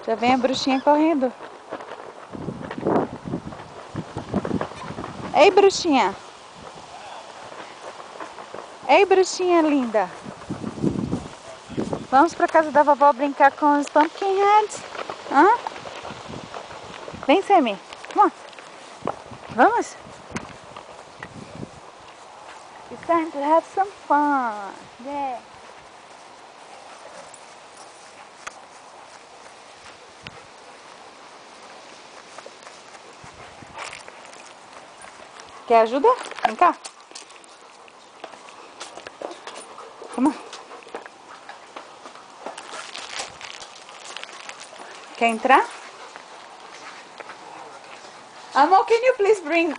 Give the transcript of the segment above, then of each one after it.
Já vem a bruxinha correndo. Ei, bruxinha. Ei, bruxinha linda. Vamos pra casa da vovó brincar com os pumpkin heads? Hã? Vem, Sammy. Come on. Vamos? It's time to have some fun. Yeah. Quer ajuda? Vem cá. Come on. Quer entrar? Amo, can you please bring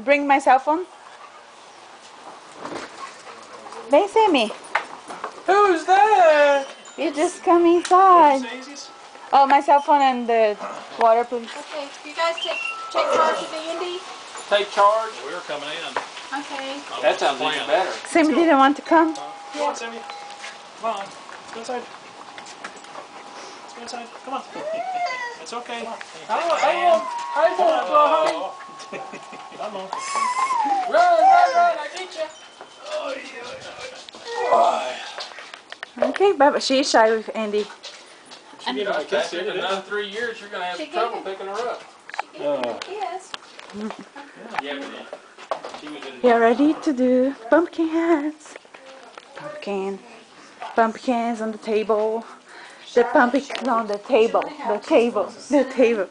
bring my cell phone? Vem, Sammy. Who's there? You just come inside. Oh, my cell phone and the water, please. Okay, you guys take charge of Andy? Take charge. We're coming in. Okay. That sounds even better. Sammy didn't want to come. Come on, Sammy. Come on. Let's go inside. Let's go inside. Come on. It's okay. I won't go home. Come on. Run, I get you. Okay, but she's shy with Andy. She gave him a kiss the other day. Another 3 years, you're going to have She trouble gave picking her up. She gave me a kiss. Yeah, but she was in. We are ready to do pumpkin heads. Pumpkins on the table. The pumpkins on the table. The table.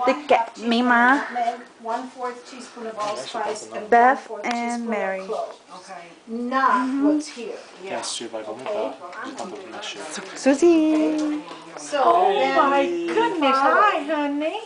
The cat, Mima, 1/4 teaspoon of allspice, and Beth, 1/4 and teaspoon Mary. of cloves. Okay. Not what's here. Yeah. Känns ju bara vänta. Susie. So Oh then my goodness, hi honey.